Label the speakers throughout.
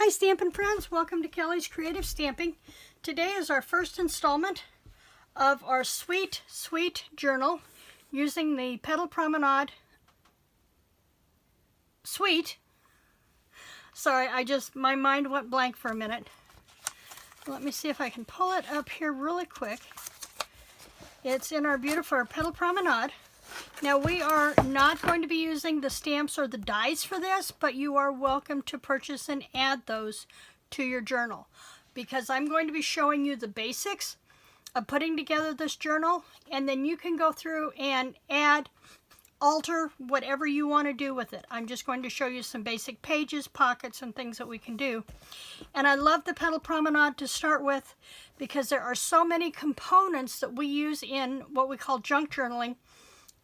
Speaker 1: Hi Stampin' friends, welcome to Kelly's Creative Stamping. Today is our first installment of our sweet journal using the Petal Promenade Sweet. Sorry, my mind went blank for a minute. Let me see if I can pull it up here really quick. It's in our beautiful Petal Promenade. Now we are not going to be using the stamps or the dies for this, but you are welcome to purchase and add those to your journal, because I'm going to be showing you the basics of putting together this journal, and then you can go through and add, alter, whatever you want to do with it. I'm just going to show you some basic pages, pockets, and things that we can do. And I love the Petal Promenade to start with because there are so many components that we use in what we call junk journaling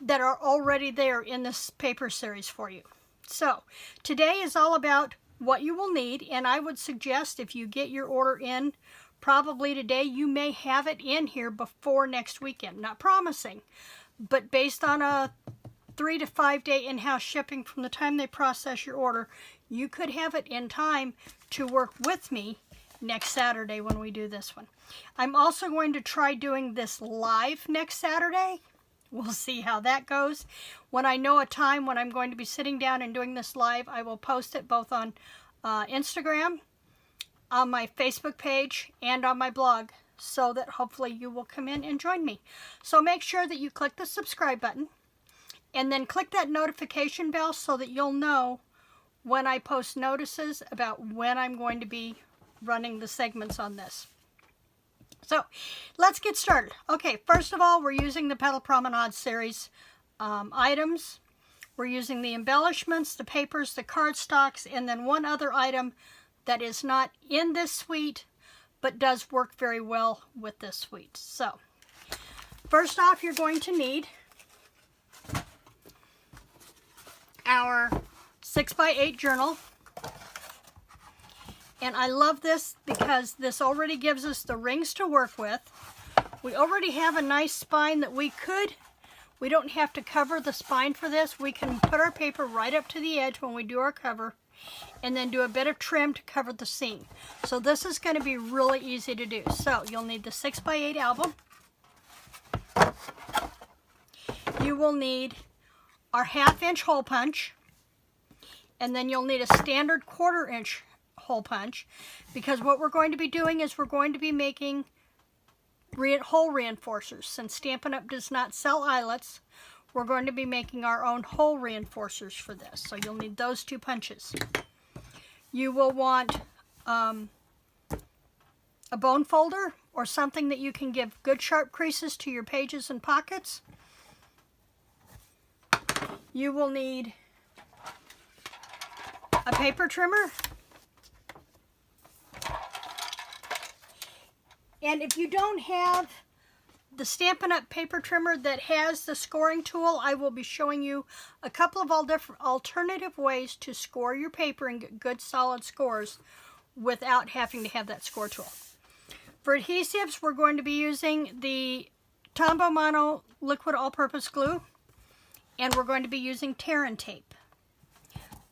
Speaker 1: that are already there in this paper series for you. So today is all about what you will need, and I would suggest if you get your order in probably today, you may have it in here before next weekend. Not promising, but based on a 3 to 5 day in-house shipping from the time they process your order, you could have it in time to work with me next Saturday when we do this one. I'm also going to try doing this live next Saturday. We'll see how that goes. When I know a time when I'm going to be sitting down and doing this live, I will post it both on Instagram, on my Facebook page, and on my blog, so that hopefully you will come in and join me. So make sure that you click the subscribe button, and then click that notification bell so that you'll know when I post notices about when I'm going to be running the segments on this. So let's get started. Okay, first of all, we're using the Petal Promenade series items. We're using the embellishments, the papers, the cardstocks, and then one other item that is not in this suite but does work very well with this suite. So first off, you're going to need our 6x8 journal. And I love this because this already gives us the rings to work with. We already have a nice spine that we don't have to cover the spine for this. We can put our paper right up to the edge when we do our cover, and then do a bit of trim to cover the seam. So this is going to be really easy to do. So you'll need the 6x8 album. You will need our 1/2 inch hole punch, and then you'll need a standard 1/4 inch hole punch, because what we're going to be doing is we're going to be making hole reinforcers. Since Stampin' UP does not sell eyelets, we're going to be making our own hole reinforcers for this. So you'll need those 2 punches. You will want a bone folder or something that you can give good sharp creases to your pages and pockets. You will need a paper trimmer. And if you don't have the Stampin' UP paper trimmer that has the scoring tool, I will be showing you a couple of different alternative ways to score your paper and get good solid scores without having to have that score tool. For adhesives, we're going to be using the Tombow Mono liquid all-purpose glue, and we're going to be using tear and tape.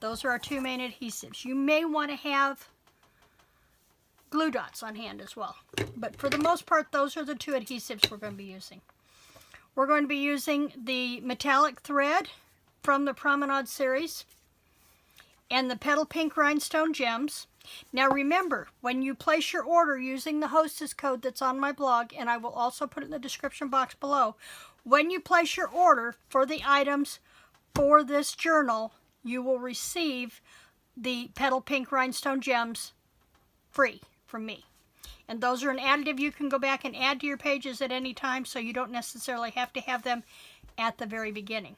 Speaker 1: Those are our 2 main adhesives. You may want to have glue dots on hand as well, but for the most part, those are the 2 adhesives we're going to be using. We're going to be using the metallic thread from the Promenade series and the Petal Pink Rhinestone Gems. Now remember, when you place your order using the Hostess Code that's on my blog, and I will also put it in the description box below, when you place your order for the items for this journal, you will receive the Petal Pink Rhinestone Gems free from me. And those are an additive you can go back and add to your pages at any time, so you don't necessarily have to have them at the very beginning.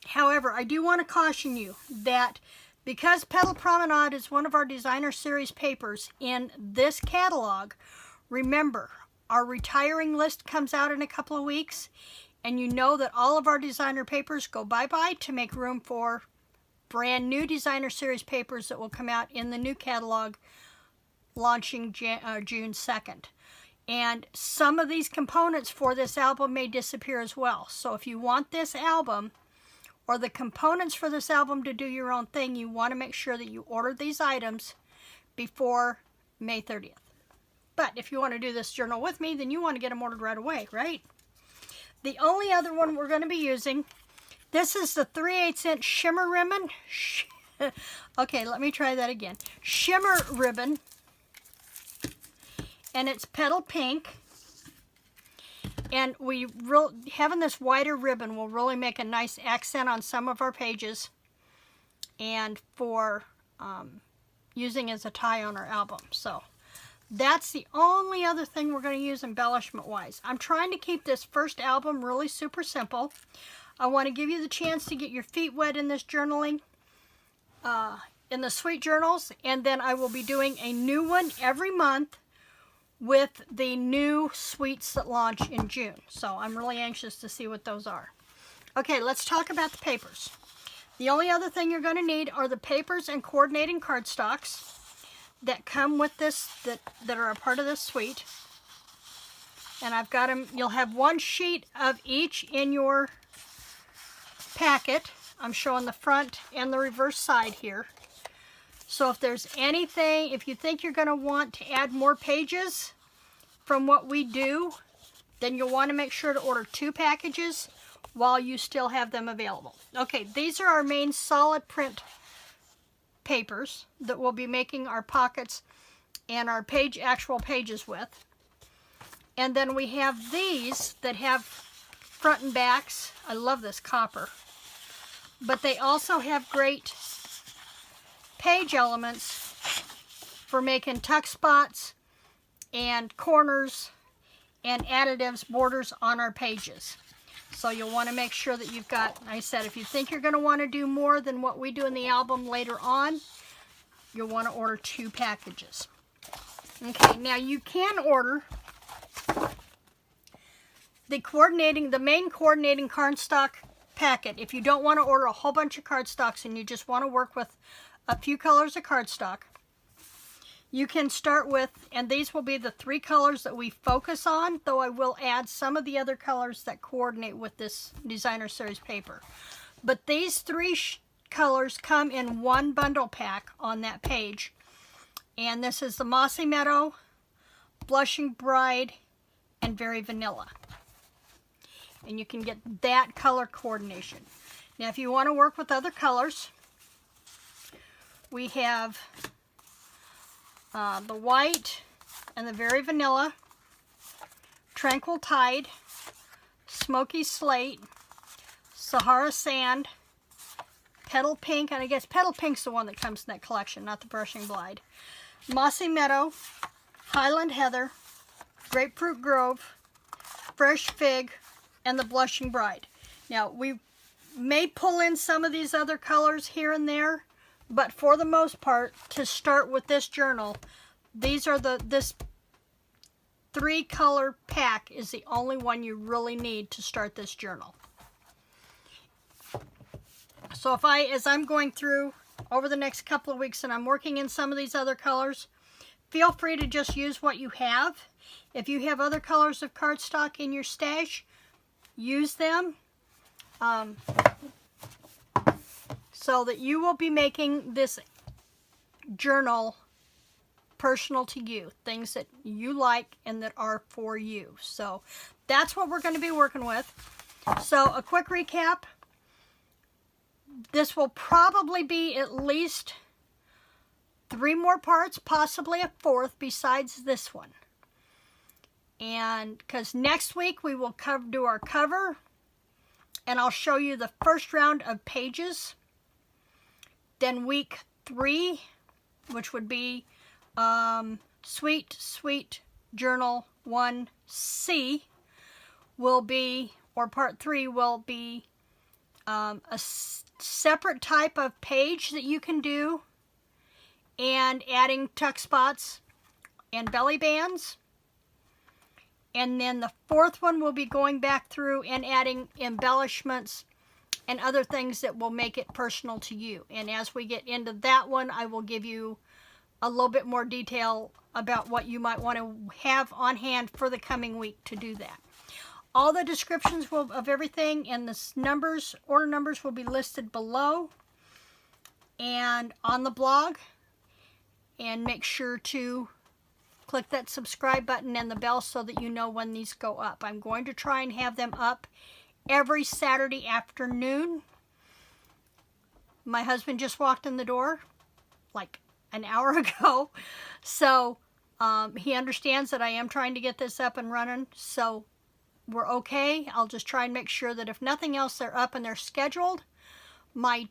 Speaker 1: However, I do want to caution you that because Petal Promenade is one of our designer series papers in this catalog, remember, our retiring list comes out in a couple of weeks, and you know that all of our designer papers go bye-bye to make room for brand new designer series papers that will come out in the new catalog launching June 2nd. And some of these components for this album may disappear as well. So if you want this album, or the components for this album to do your own thing, you want to make sure that you order these items before May 30th. But if you want to do this journal with me, then you want to get them ordered right away, right? The only other one we're going to be using, this is the 3/8 inch shimmer ribbon. Okay, let me try that again. Shimmer ribbon, and it's petal pink. And having this wider ribbon will really make a nice accent on some of our pages, and for using as a tie on our album. So that's the only other thing we're going to use embellishment wise. I'm trying to keep this first album really super simple. I want to give you the chance to get your feet wet in this journaling, in the sweet journals, and then I will be doing a new one every month with the new sweets that launch in June. So I'm really anxious to see what those are. Okay, let's talk about the papers. The only other thing you're going to need are the papers and coordinating cardstocks that come with this, that are a part of this suite. And I've got them, you'll have one sheet of each in your packet. I'm showing the front and the reverse side here. So if there's anything, if you think you're going to want to add more pages from what we do, then you'll want to make sure to order 2 packages while you still have them available. Okay, these are our main solid print papers that we'll be making our pockets and our actual pages with. And then we have these that have front and backs. I love this copper. But they also have great page elements for making tuck spots and corners and additives, borders on our pages. So you'll want to make sure that you've got, like I said, if you think you're going to want to do more than what we do in the album later on, you'll want to order 2 packages. Okay, now you can order the main coordinating cardstock packet. If you don't want to order a whole bunch of cardstocks and you just want to work with a few colors of cardstock, you can start with, and these will be the 3 colors that we focus on, though I will add some of the other colors that coordinate with this designer series paper. But these 3 colors come in one bundle pack on that page. And this is the Mossy Meadow, Blushing Bride, and Very Vanilla. And you can get that color coordination. Now if you want to work with other colors, we have the white and the Very Vanilla, Tranquil Tide, Smoky Slate, Sahara Sand, Petal Pink, and I guess Petal Pink's the one that comes in that collection, not the Brushing Bride, Mossy Meadow, Highland Heather, Grapefruit Grove, Fresh Fig, and the Blushing Bride. Now we may pull in some of these other colors here and there, but for the most part, to start with this journal, these are this 3 color pack is the only one you really need to start this journal. So as I'm going through over the next couple of weeks and I'm working in some of these other colors, feel free to just use what you have. If you have other colors of cardstock in your stash, use them. So that you will be making this journal personal to you, things that you like and that are for you. So that's what we're going to be working with. So a quick recap. This will probably be at least 3 more parts, possibly a 4th besides this one. And because next week we will do our cover, and I'll show you the first round of pages. Then week 3, which would be Sweet Journal 1C, will be, or part 3 will be a separate type of page that you can do, and adding tuck spots and belly bands. And then the 4th one will be going back through and adding embellishments and other things that will make it personal to you. And as we get into that one, I will give you a little bit more detail about what you might want to have on hand for the coming week to do that. All the descriptions of everything and the numbers, order numbers, will be listed below and on the blog. And make sure to click that subscribe button and the bell so that you know when these go up. I'm going to try and have them up every Saturday afternoon. My husband just walked in the door like an hour ago, so he understands that I am trying to get this up and running, so we're okay. I'll just try and make sure that if nothing else, they're up and they're scheduled. My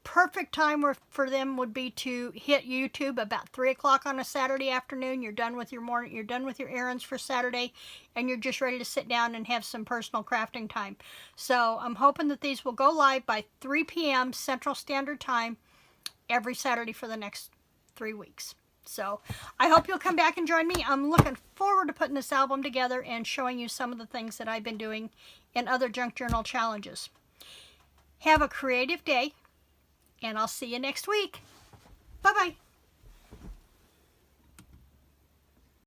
Speaker 1: perfect time for them would be to hit YouTube about 3 o'clock on a Saturday afternoon. You're done with your morning, you're done with your errands for Saturday, and you're just ready to sit down and have some personal crafting time. So I'm hoping that these will go live by 3 p.m. Central Standard Time every Saturday for the next 3 weeks. So I hope you'll come back and join me. I'm looking forward to putting this album together and showing you some of the things that I've been doing in other junk journal challenges. Have a creative day, and I'll see you next week.